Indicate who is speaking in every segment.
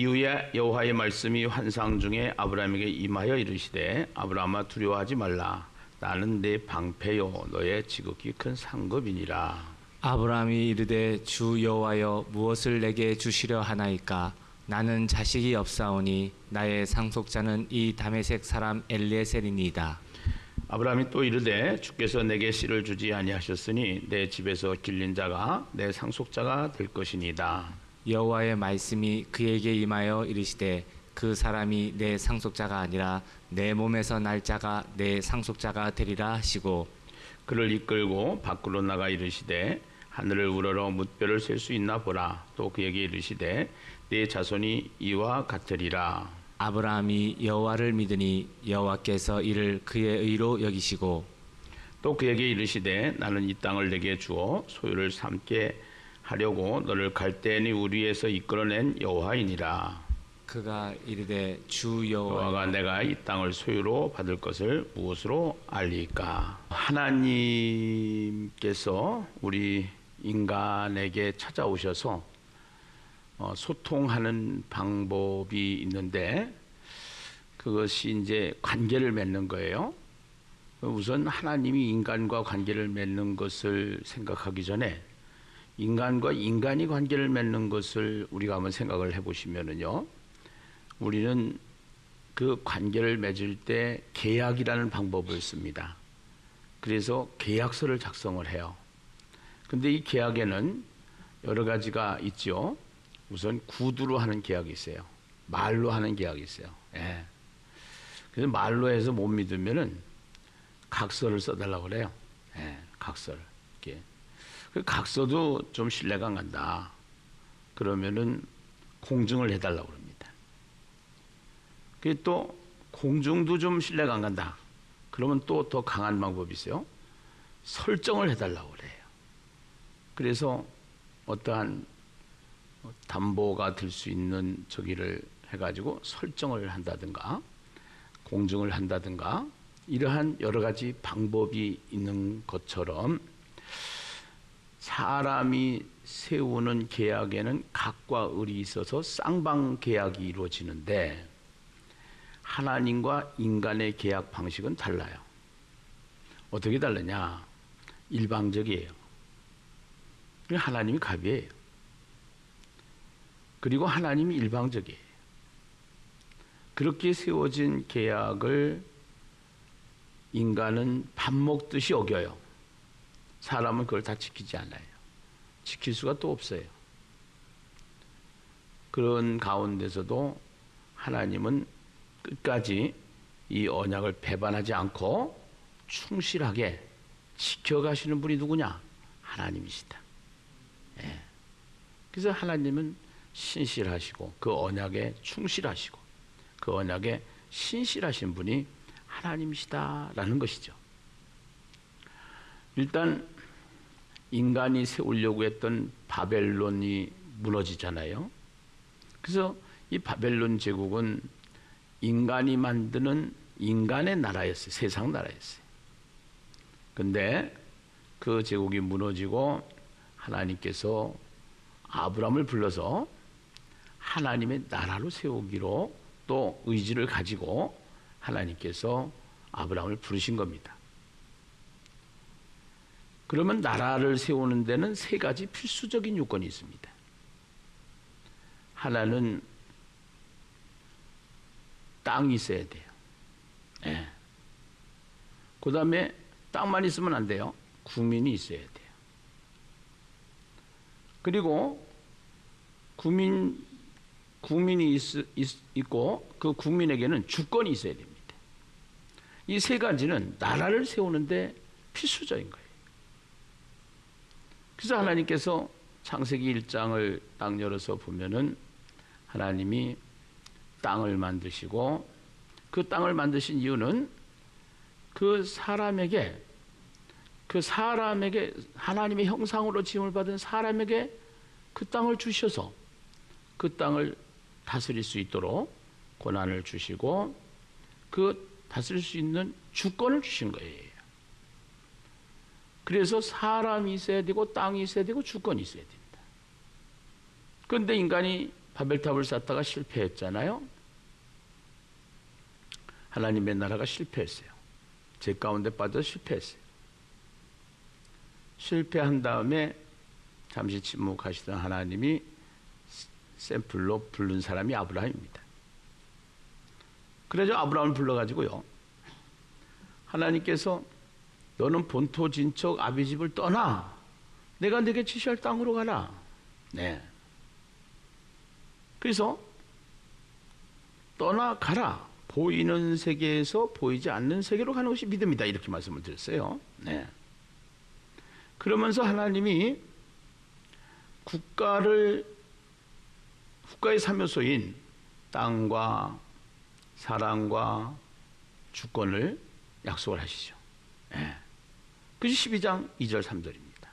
Speaker 1: 이후에 여호와의 말씀이 환상 중에 아브라함에게 임하여 이르시되 아브라함아 두려워하지 말라. 나는 내 방패요 너의 지극히 큰 상급이니라.
Speaker 2: 아브라함이 이르되 주 여호와여 무엇을 내게 주시려 하나이까? 나는 자식이 없사오니 나의 상속자는 이 다메섹 사람 엘리에셀이니이다.
Speaker 1: 아브라함이 또 이르되 주께서 내게 씨를 주지 아니하셨으니 내 집에서 길린 자가 내 상속자가 될 것이니이다.
Speaker 2: 여호와의 말씀이 그에게 임하여 이르시되 그 사람이 내 상속자가 아니라 내 몸에서 날 자가 내 상속자가 되리라 하시고
Speaker 1: 그를 이끌고 밖으로 나가 이르시되 하늘을 우러러 뭇별을 셀 수 있나 보라. 또 그에게 이르시되 네 자손이 이와 같으리라.
Speaker 2: 아브라함이 여호와를 믿으니 여호와께서 이를 그의 의로 여기시고
Speaker 1: 또 그에게 이르시되 나는 이 땅을 내게 주어 소유를 삼게 하려고 너를 갈대니 우리에서 이끌어낸 여호와이니라.
Speaker 2: 그가 이르되 주
Speaker 1: 여호와가 내가 이 땅을 소유로 받을 것을 무엇으로 알리까? 하나님께서 우리 인간에게 찾아오셔서 소통하는 방법이 있는데 그것이 이제 관계를 맺는 거예요. 우선 하나님이 인간과 관계를 맺는 것을 생각하기 전에 인간과 인간이 관계를 맺는 것을 우리가 한번 생각을 해보시면은요, 우리는 그 관계를 맺을 때 계약이라는 방법을 씁니다. 그래서 계약서를 작성을 해요. 근데 이 계약에는 여러 가지가 있죠. 우선 구두로 하는 계약이 있어요. 말로 하는 계약이 있어요. 예. 그래서 말로 해서 못 믿으면은 각서를 써달라고 그래요. 예, 각서를. 이렇게. 그 각서도 좀 신뢰가 안 간다. 그러면은 공증을 해달라고 그럽니다. 그 또 공증도 좀 신뢰가 안 간다. 그러면 또 더 강한 방법이 있어요. 설정을 해달라고 그래요. 그래서 어떠한 담보가 될 수 있는 저기를 해가지고 설정을 한다든가 공증을 한다든가 이러한 여러 가지 방법이 있는 것처럼 사람이 세우는 계약에는 각과 을이 있어서 쌍방 계약이 이루어지는데 하나님과 인간의 계약 방식은 달라요. 어떻게 다르냐? 일방적이에요. 하나님이 갑이에요. 그리고 하나님이 일방적이에요. 그렇게 세워진 계약을 인간은 밥 먹듯이 어겨요. 사람은 그걸 다 지키지 않아요. 지킬 수가 또 없어요. 그런 가운데서도 하나님은 끝까지 이 언약을 배반하지 않고 충실하게 지켜가시는 분이 누구냐? 하나님이시다. 예. 그래서 하나님은 신실하시고 그 언약에 충실하시고 그 언약에 신실하신 분이 하나님이시다라는 것이죠. 일단 인간이 세우려고 했던 바벨론이 무너지잖아요. 그래서 이 바벨론 제국은 인간이 만드는 인간의 나라였어요. 세상 나라였어요. 근데 그 제국이 무너지고 하나님께서 아브라함을 불러서 하나님의 나라로 세우기로 또 의지를 가지고 하나님께서 아브라함을 부르신 겁니다. 그러면 나라를 세우는 데는 세 가지 필수적인 요건이 있습니다. 하나는 땅이 있어야 돼요. 예. 그 다음에 땅만 있으면 안 돼요. 국민이 있어야 돼요. 그리고 국민이 있고 그 국민에게는 주권이 있어야 됩니다. 이 세 가지는 나라를 세우는데 필수적인 거예요. 그래서 하나님께서 창세기 1장을 딱 열어서 보면은 하나님이 땅을 만드시고 그 땅을 만드신 이유는 그 사람에게 하나님의 형상으로 지음을 받은 사람에게 그 땅을 주셔서 그 땅을 다스릴 수 있도록 권한을 주시고 그 다스릴 수 있는 주권을 주신 거예요. 그래서 사람이 있어야 되고 땅이 있어야 되고 주권이 있어야 된다. 그런데 인간이 바벨탑을 쌓다가 실패했잖아요. 하나님의 나라가 실패했어요. 죄 가운데 빠져 실패했어요. 실패한 다음에 잠시 침묵하시던 하나님이 샘플로 부른 사람이 아브라함입니다. 그래서 아브라함을 불러가지고요, 하나님께서 너는 본토 진척 아비 집을 떠나 내가 네게 지시할 땅으로 가라. 네. 그래서 떠나가라. 보이는 세계에서 보이지 않는 세계로 가는 것이 믿음이다. 이렇게 말씀을 드렸어요. 네. 그러면서 하나님이 국가의 사묘소인 땅과 사랑과 주권을 약속을 하시죠. 네. 그것이 12장 2절 3절입니다.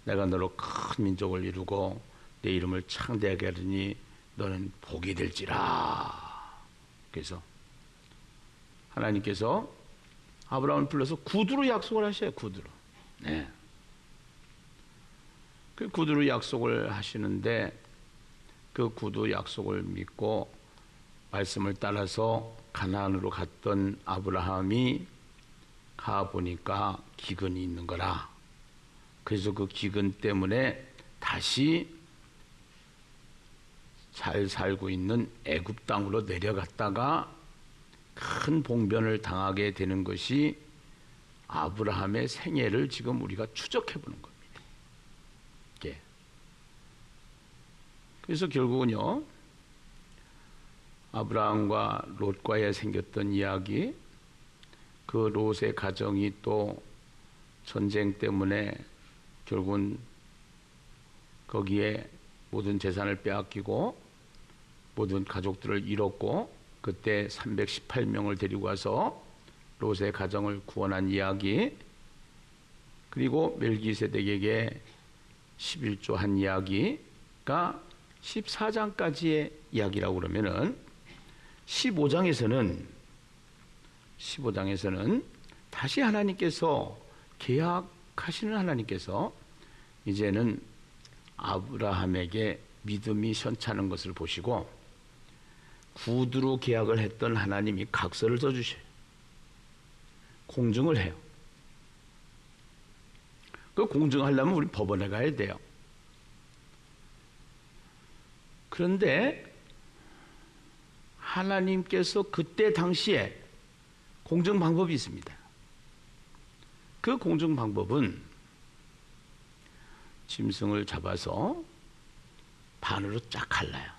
Speaker 1: 내가 너로 큰 민족을 이루고 내 이름을 창대하게 하리니 너는 복이 될지라. 그래서 하나님께서 아브라함을 불러서 구두로 약속을 하셔요. 구두로. 네. 그 구두로 약속을 하시는데 그 구두 약속을 믿고 말씀을 따라서 가나안으로 갔던 아브라함이 가보니까 기근이 있는 거라. 그래서 그 기근 때문에 다시 잘 살고 있는 애굽 땅으로 내려갔다가 큰 봉변을 당하게 되는 것이 아브라함의 생애를 지금 우리가 추적해 보는 겁니다. 예. 그래서 결국은요, 아브라함과 롯과에 생겼던 이야기, 그 롯의 가정이 또 전쟁 때문에 결국은 거기에 모든 재산을 빼앗기고 모든 가족들을 잃었고, 그때 318명을 데리고 와서 롯의 가정을 구원한 이야기, 그리고 멜기세덱에게 11조 한 이야기가 14장까지의 이야기라고 그러면은 15장에서는 다시 하나님께서 계약하시는 하나님께서 이제는 아브라함에게 믿음이 현찮은 것을 보시고 구두로 계약을 했던 하나님이 각서를 써주셔요. 공증을 해요. 그 공증하려면 우리 법원에 가야 돼요. 그런데 하나님께서 그때 당시에 공증 방법이 있습니다. 그 공증 방법은 짐승을 잡아서 반으로 쫙 갈라요.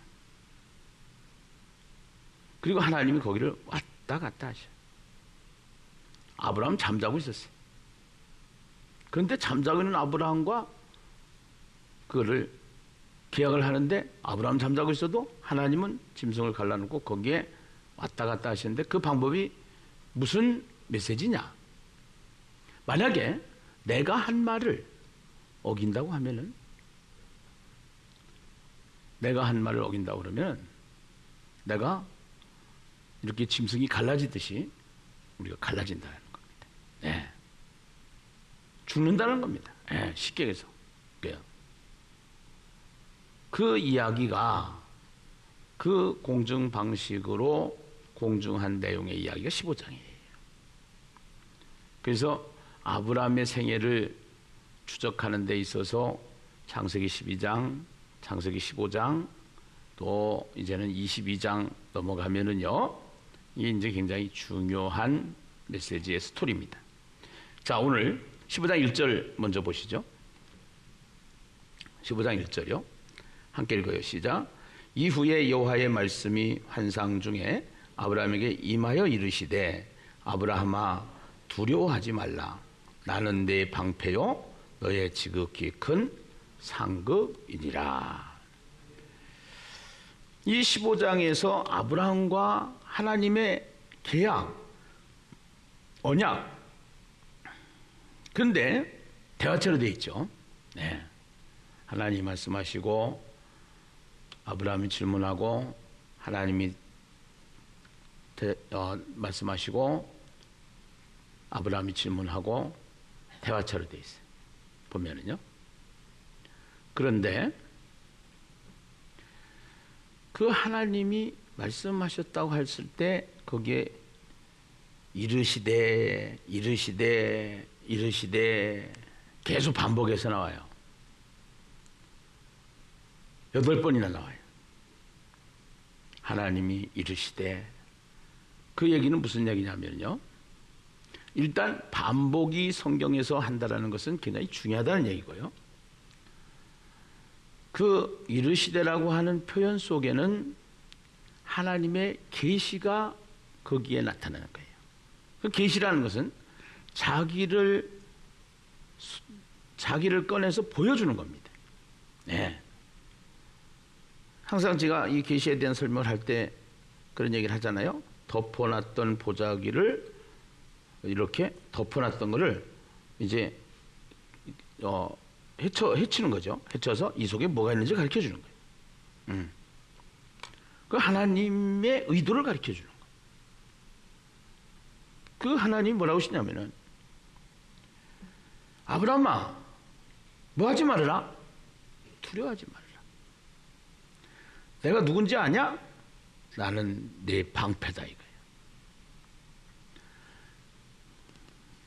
Speaker 1: 그리고 하나님이 거기를 왔다 갔다 하셔요. 아브라함 잠자고 있었어요. 그런데 잠자고 있는 아브라함과 그거를 계약을 하는데 아브라함 잠자고 있어도 하나님은 짐승을 갈라놓고 거기에 왔다 갔다 하시는데, 그 방법이 무슨 메시지냐? 만약에 내가 한 말을 어긴다고 하면은, 내가 한 말을 어긴다고 그러면 내가 이렇게 짐승이 갈라지듯이 우리가 갈라진다는 겁니다. 네. 죽는다는 겁니다. 네. 쉽게 해서. 그 이야기가 그 공증 방식으로 공증한 내용의 이야기가 15장이에요. 그래서 아브라함의 생애를 추적하는 데 있어서 창세기 12장, 창세기 15장, 또 이제는 22장 넘어가면은요, 이게 이제 굉장히 중요한 메시지의 스토리입니다. 자, 오늘 15장 1절 먼저 보시죠. 15장 1절이요. 함께 읽어요. 시작. 이후에 여호와의 말씀이 환상 중에 아브라함에게 임하여 이르시되, 아브라함아 두려워하지 말라. 나는 내 방패요 너의 지극히 큰 상급이니라. 이 15장에서 아브라함과 하나님의 계약, 언약, 그런데 대화처럼 되어 있죠. 네. 하나님이 말씀하시고 아브라함이 질문하고 하나님이 말씀하시고 아브라함이 질문하고 대화처럼 되어 있어요. 보면은요. 그런데 그 하나님이 말씀하셨다고 했을 때 거기에 이르시되 이르시되 이르시되 계속 반복해서 나와요. 8번이나 나와요. 하나님이 이르시되. 그 얘기는 무슨 얘기냐면요, 일단 반복이 성경에서 한다라는 것은 굉장히 중요하다는 얘기고요, 그 이르시되라고 하는 표현 속에는 하나님의 계시가 거기에 나타나는 거예요. 그 계시라는 것은 자기를 꺼내서 보여주는 겁니다. 네. 항상 제가 이 계시에 대한 설명을 할 때 그런 얘기를 하잖아요. 덮어놨던 보자기를 이렇게 덮어놨던 거를 이제 헤치는 거죠. 헤쳐서 이 속에 뭐가 있는지 가르쳐 주는 거예요. 그 하나님의 의도를 가르쳐 주는 거예요. 그 하나님이 뭐라고 하시냐면은, 아브라함아, 뭐 하지 말아라? 두려워하지 말아라. 내가 누군지 아냐? 나는 내 방패다 이거예요.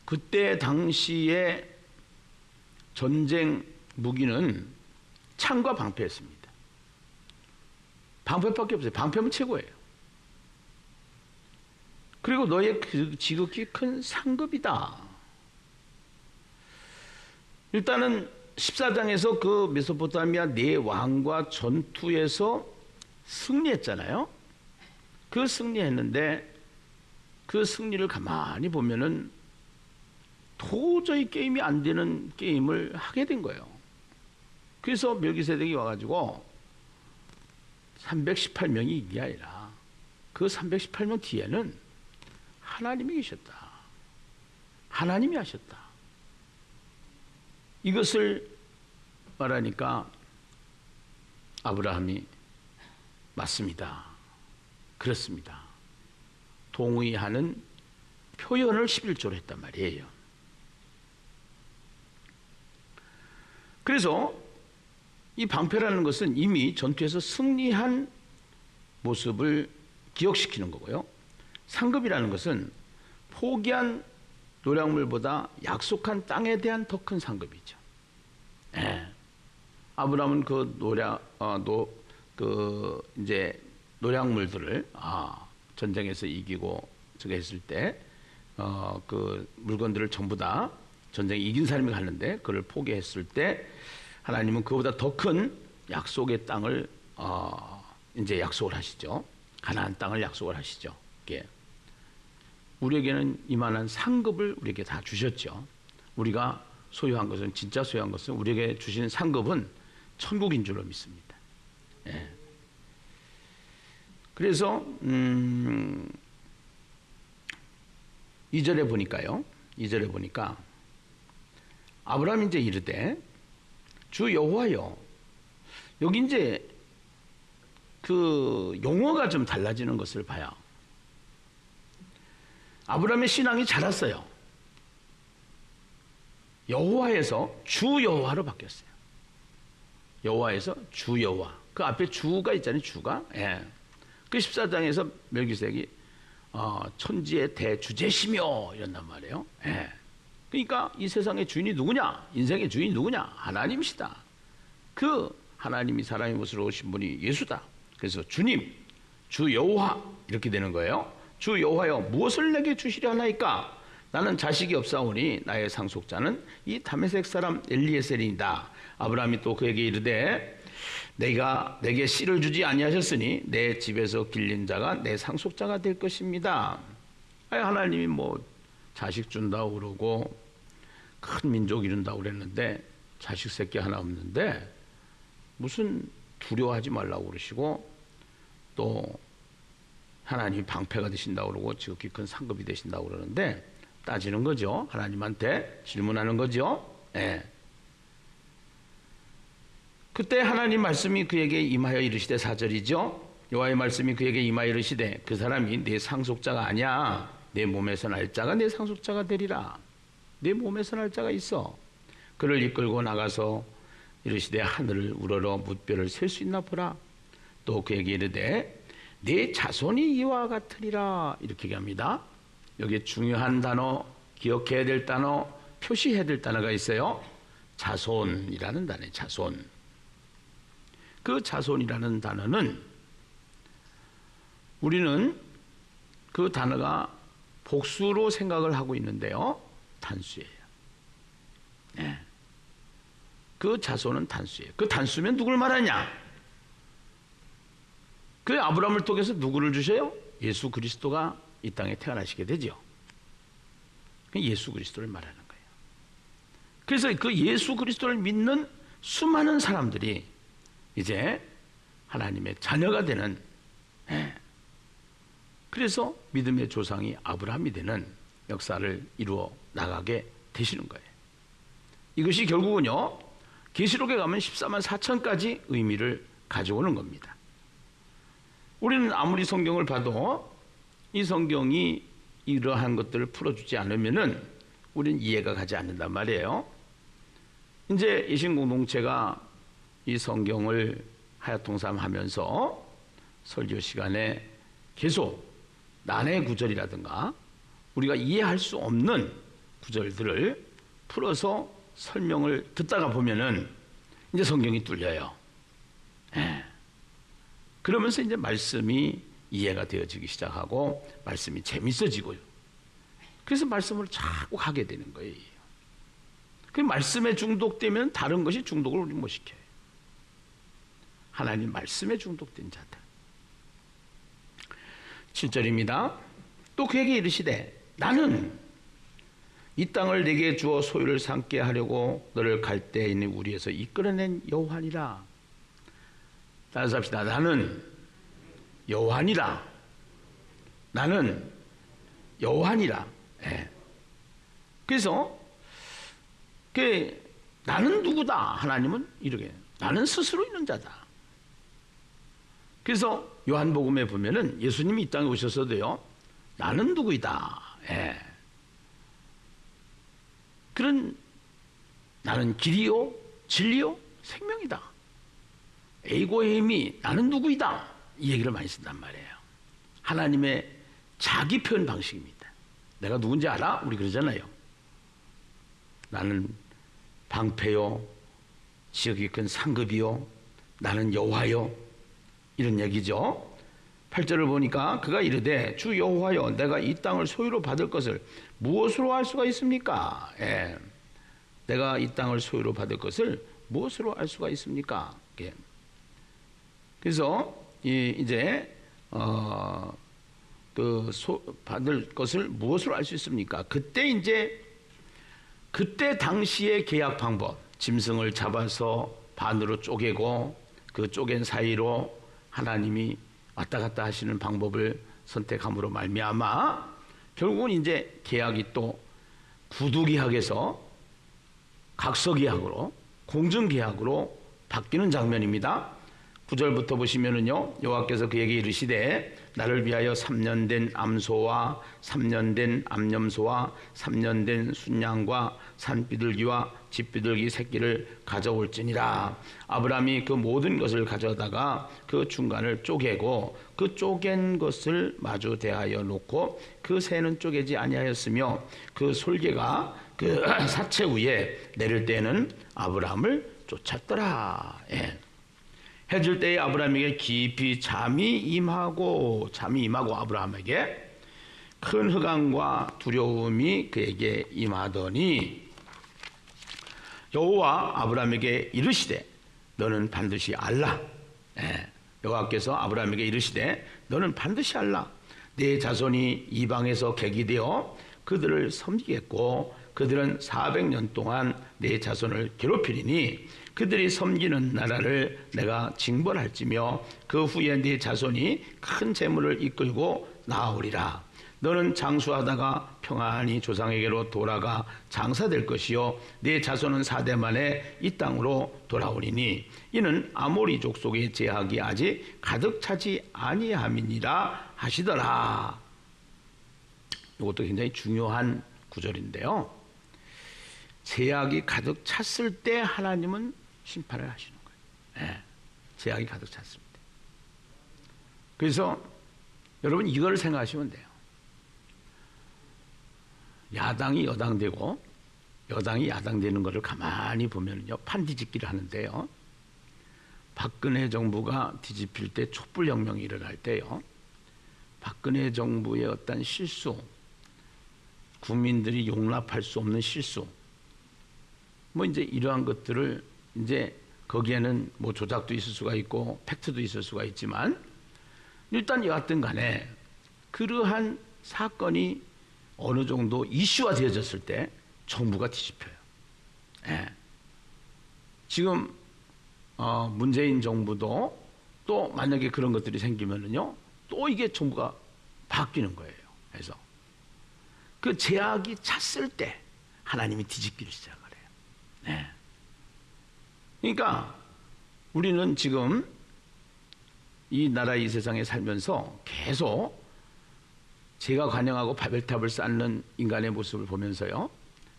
Speaker 1: 그때 당시에 전쟁 무기는 창과 방패였습니다. 방패밖에 없어요. 방패면 최고예요. 그리고 너의 그 지극히 큰 상급이다. 일단은 14장에서 그 메소포타미아 네 왕과 전투에서 승리했잖아요. 그 승리했는데 그 승리를 가만히 보면은 도저히 게임이 안 되는 게임을 하게 된 거예요. 그래서 멜기세덱이 와가지고 318명이 이게 아니라 그 318명 뒤에는 하나님이 계셨다. 하나님이 하셨다. 이것을 말하니까 아브라함이 맞습니다. 그렇습니다. 동의하는 표현을 11조로 했단 말이에요. 그래서 이 방패라는 것은 이미 전투에서 승리한 모습을 기억시키는 거고요. 상급이라는 것은 포기한 노량물보다 약속한 땅에 대한 더 큰 상급이죠. 예. 아브라함은 이제 노량물들을 전쟁에서 이기고 저게 했을 때 그 물건들을 전부 다 전쟁에 이긴 사람이 갔는데 그걸 포기했을 때 하나님은 그보다 더 큰 약속의 땅을 이제 약속을 하시죠. 가나안 땅을 약속을 하시죠. 이게 우리에게는 이만한 상급을 우리에게 다 주셨죠. 우리가 소유한 것은, 진짜 소유한 것은, 우리에게 주신 상급은 천국인 줄로 믿습니다. 예. 그래서 2절에 보니까요. 2절에 보니까 아브라함이 이제 이르되 주 여호와여. 여기 이제 그 용어가 좀 달라지는 것을 봐요. 아브라함의 신앙이 자랐어요. 여호와에서 주 여호와로 바뀌었어요. 여호와에서 주 여호와. 그 앞에 주가 있잖아요. 주가. 예. 그 14장에서 멜기세덱이 천지의 대주제시며 이런단 말이에요. 예. 그러니까 이 세상의 주인이 누구냐? 인생의 주인이 누구냐? 하나님이시다. 그 하나님이 사람의 모습으로 오신 분이 예수다. 그래서 주님, 주 여호와 이렇게 되는 거예요. 주 여호와여, 무엇을 내게 주시려 하나이까? 나는 자식이 없사오니 나의 상속자는 이 다메섹 사람 엘리에셀이다. 아브라함이 또 그에게 이르되 내가 내게 씨를 주지 아니하셨으니 내 집에서 길린 자가 내 상속자가 될 것입니다. 하나님이 뭐 자식 준다고 그러고 큰 민족 이룬다고 그랬는데 자식 새끼 하나 없는데 무슨 두려워하지 말라고 그러시고 또 하나님이 방패가 되신다고 그러고 지극히 큰 상급이 되신다고 그러는데 따지는 거죠. 하나님한테 질문하는 거죠. 예. 그때 하나님 말씀이 그에게 임하여 이르시되 4절이죠. 여호와의 말씀이 그에게 임하여 이르시되 그 사람이 내 상속자가 아니야. 내 몸에서 날 자가 내 상속자가 되리라. 내 몸에서 날 자가 있어. 그를 이끌고 나가서 이르시되 하늘을 우러러 뭇별을 셀 수 있나 보라. 또 그에게 이르되 내 자손이 이와 같으리라 이렇게 얘기합니다. 여기에 중요한 단어, 기억해야 될 단어, 표시해야 될 단어가 있어요. 자손이라는 단어예요. 자손. 그 자손이라는 단어는 우리는 그 단어가 복수로 생각을 하고 있는데요. 단수예요. 네. 그 자손은 단수예요. 그 단수면 누굴 말하냐? 그 아브라함을 통해서 누구를 주셔요? 예수 그리스도가 이 땅에 태어나시게 되죠. 예수 그리스도를 말하는 거예요. 그래서 그 예수 그리스도를 믿는 수많은 사람들이 이제 하나님의 자녀가 되는, 그래서 믿음의 조상이 아브라함이 되는 역사를 이루어 나가게 되시는 거예요. 이것이 결국은요, 계시록에 가면 14만 4천까지 의미를 가져오는 겁니다. 우리는 아무리 성경을 봐도 이 성경이 이러한 것들을 풀어주지 않으면은 우리는 이해가 가지 않는단 말이에요. 이제 이신공동체가 이 성경을 하야통삼하면서 설교 시간에 계속 난해 구절이라든가 우리가 이해할 수 없는 구절들을 풀어서 설명을 듣다가 보면은 이제 성경이 뚫려요. 그러면서 이제 말씀이 이해가 되어지기 시작하고 말씀이 재밌어지고요. 그래서 말씀을 자꾸 하게 되는 거예요. 그 말씀에 중독되면 다른 것이 중독을 우리 못 시켜요. 하나님 말씀에 중독된 자들. 7절입니다. 또 그에게 이르시되 나는 이 땅을 내게 주어 소유를 삼게 하려고 너를 갈대에 있는 우리에서 이끌어낸 여호와니라. 따라서 합시다. 나는 여호와니라. 나는 여호와니라. 그래서 나는 누구다? 하나님은 이렇게 나는 스스로 있는 자다. 그래서 요한복음에 보면은 예수님이 이 땅에 오셨어도요, 나는 누구이다. 그런 나는 길이요, 진리요, 생명이다. 에이고의 힘이 나는 누구이다. 이 얘기를 많이 쓴단 말이에요. 하나님의 자기 표현 방식입니다. 내가 누군지 알아? 우리 그러잖아요. 나는 방패요, 지극히 큰 상급이요, 나는 여호와요, 이런 얘기죠. 8절을 보니까 그가 이르되 주 여호와여 내가 이 땅을 소유로 받을 것을 무엇으로 알 수가 있습니까? 내가 이 땅을 소유로 받을 것을 무엇으로 알 수가 있습니까? 그래서 이제 받을 것을 무엇으로 알 수 있습니까? 그때 당시의 계약 방법, 짐승을 잡아서 반으로 쪼개고 그 쪼갠 사이로 하나님이 왔다 갔다 하시는 방법을 선택함으로 말미암아 결국은 이제 계약이 또 구두계약에서 각서계약으로 공증계약으로 바뀌는 장면입니다. 9절부터 보시면은요, 여호와께서 그에게 이르시되 나를 위하여 3년 된 암소와 3년 된 암염소와 3년 된 순양과 산비둘기와 집비둘기 새끼를 가져올지니라. 아브라함이 그 모든 것을 가져다가 그 중간을 쪼개고 그 쪼갠 것을 마주 대하여 놓고 그 새는 쪼개지 아니하였으며 그 솔개가 그 사체 위에 내릴 때에는 아브라함을 쫓았더라. 해질 때에 아브라함에게 깊이 잠이 임하고 아브라함에게 큰 흑암과 두려움이 그에게 임하더니 여호와 아브라함에게 이르시되 너는 반드시 알라. 여호와께서 아브라함에게 이르시되 너는 반드시 알라. 내 자손이 이방에서 객이 되어 그들을 섬기겠고 그들은 400년 동안 내 자손을 괴롭히리니 그들이 섬기는 나라를 내가 징벌할지며 그 후에 네 자손이 큰 재물을 이끌고 나아오리라. 너는 장수하다가 평안히 조상에게로 돌아가 장사될 것이요 네 자손은 4대 만에 이 땅으로 돌아오리니 이는 아모리 족속의 제약이 아직 가득 차지 아니함이니라 하시더라. 이것도 굉장히 중요한 구절인데요. 제약이 가득 찼을 때 하나님은 심판을 하시는 거예요. 제약이 가득 찼을 때. 그래서 여러분 이걸 생각하시면 돼요. 야당이 여당 되고 여당이 야당 되는 것을 가만히 보면요, 판뒤집기를 하는데요. 박근혜 정부가 뒤집힐 때 촛불혁명이 일어날 때요, 박근혜 정부의 어떤 실수, 국민들이 용납할 수 없는 실수, 뭐 이제 이러한 것들을 이제 거기에는 뭐 조작도 있을 수가 있고 팩트도 있을 수가 있지만 일단 여하튼 간에 그러한 사건이 어느 정도 이슈화 되어졌을 때 정부가 뒤집혀요. 예. 지금 문재인 정부도 또 만약에 그런 것들이 생기면은요, 또 이게 정부가 바뀌는 거예요. 그래서 그 제약이 찼을 때 하나님이 뒤집기를 시작을 해요. 네. 그러니까 우리는 지금 이 나라 이 세상에 살면서 계속 제가 관영하고 바벨탑을 쌓는 인간의 모습을 보면서요,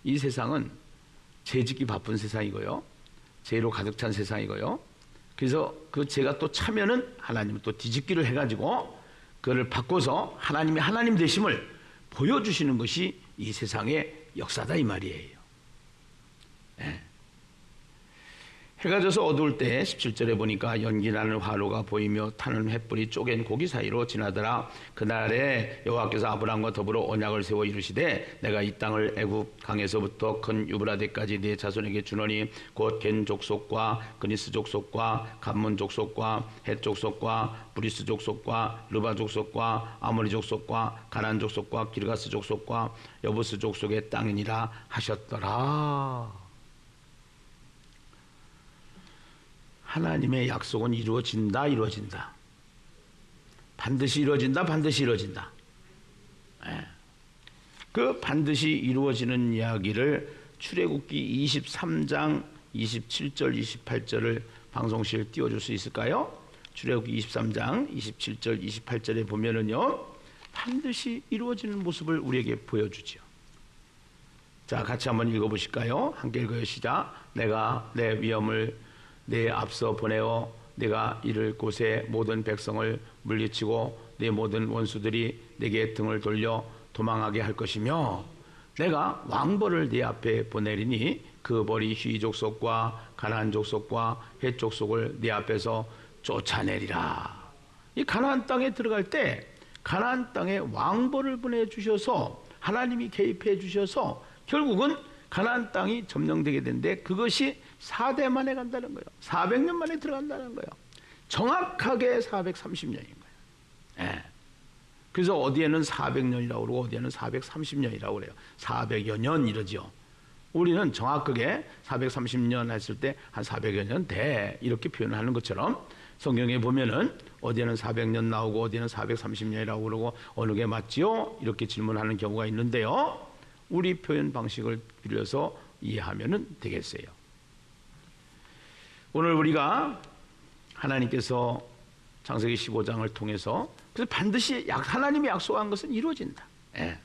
Speaker 1: 이 세상은 죄 짓기 바쁜 세상이고요, 죄로 가득 찬 세상이고요, 그래서 그 죄가 또 차면은 하나님은 또 뒤집기를 해가지고 그거를 바꿔서 하나님이 하나님 되심을 보여주시는 것이 이 세상의 역사다 이 말이에요. 네. 해가 져서 어두울 때 17절에 보니까 연기나는 화로가 보이며 타는 횃불이 쪼갠 고기 사이로 지나더라. 그날에 여호와께서 아브라함과 더불어 언약을 세워 이르시되 내가 이 땅을 애굽 강에서부터 큰 유브라데까지 네 자손에게 주노니 곧 겐 족속과 그니스 족속과 감문 족속과 헷 족속과 브리스 족속과 르바 족속과 아모리 족속과 가나안 족속과 기르가스 족속과 여부스 족속의 땅이니라 하셨더라. 하나님의 약속은 이루어진다. 반드시 이루어진다. 예. 그 반드시 이루어지는 이야기를 출애굽기 23장 27절 28절을 방송실 띄워줄 수 있을까요? 출애굽기 23장 27절 28절에 보면은요, 반드시 이루어지는 모습을 우리에게 보여주죠. 자, 같이 한번 읽어보실까요? 함께 읽어요. 시작. 내가 내 위엄을 내 앞서 보내어 내가 이를 곳에 모든 백성을 물리치고 내 모든 원수들이 내게 등을 돌려 도망하게 할 것이며 내가 왕벌을 네 앞에 보내리니 그 벌이 휘 족속과 가나안 족속과 헷 족속을 네 앞에서 쫓아내리라. 이 가나안 땅에 들어갈 때 가나안 땅에 왕벌을 보내주셔서 하나님이 개입해 주셔서 결국은 가나안 땅이 점령되게 되는데 그것이 4대 만에 간다는 거예요. 400년 만에 들어간다는 거예요. 정확하게 430년인 거예요. 예. 그래서 어디에는 400년이라고 그러고 어디에는 430년이라고 그래요. 400여 년 이러죠. 우리는 정확하게 430년 했을 때 한 400여 년 돼 이렇게 표현을 하는 것처럼 성경에 보면은 어디에는 400년 나오고 어디에는 430년이라고 그러고 어느 게 맞지요? 이렇게 질문하는 경우가 있는데요. 우리 표현 방식을 빌려서 이해하면 되겠어요. 오늘 우리가 하나님께서 창세기 15장을 통해서 그래서 반드시 하나님이 약속한 것은 이루어진다. 예.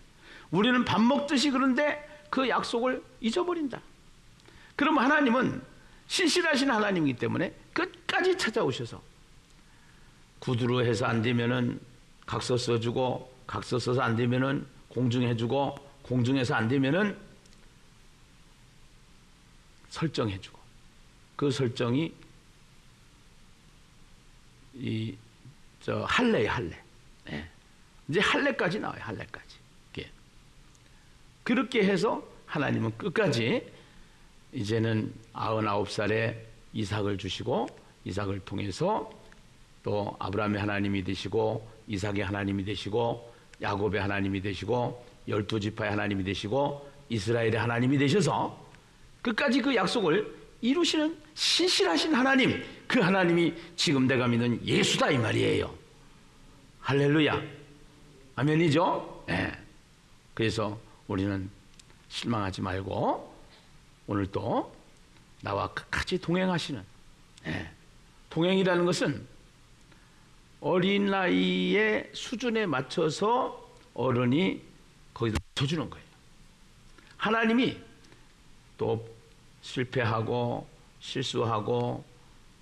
Speaker 1: 우리는 밥 먹듯이 그런데 그 약속을 잊어버린다. 그럼 하나님은 신실하신 하나님이기 때문에 끝까지 찾아오셔서 구두로 해서 안 되면은 각서 써주고 각서 써서 안 되면은 공증해주고 공증해서 안 되면은 설정해주고 그 설정이 할례예요, 할례. 네. 이제 할례까지 나와요, 할례까지. 그렇게 해서 하나님은 끝까지 이제는 99살에 이삭을 주시고 이삭을 통해서 또 아브라함의 하나님이 되시고 이삭의 하나님이 되시고 야곱의 하나님이 되시고 12지파의 하나님이 되시고 이스라엘의 하나님이 되셔서 끝까지 그 약속을 이루시는 신실하신 하나님, 그 하나님이 지금 내가 믿는 예수다 이 말이에요. 할렐루야. 아멘이죠? 네. 그래서 우리는 실망하지 말고 오늘 또 나와 끝까지 동행하시는, 네. 동행이라는 것은 어린 나이의 수준에 맞춰서 어른이 거기다 붙여주는 거예요. 하나님이 또 실패하고 실수하고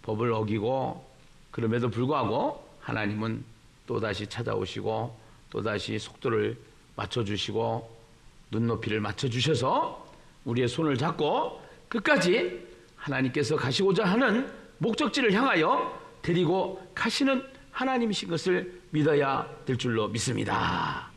Speaker 1: 법을 어기고 그럼에도 불구하고 하나님은 또다시 찾아오시고 또다시 속도를 맞춰주시고 눈높이를 맞춰주셔서 우리의 손을 잡고 끝까지 하나님께서 가시고자 하는 목적지를 향하여 데리고 가시는 하나님이신 것을 믿어야 될 줄로 믿습니다.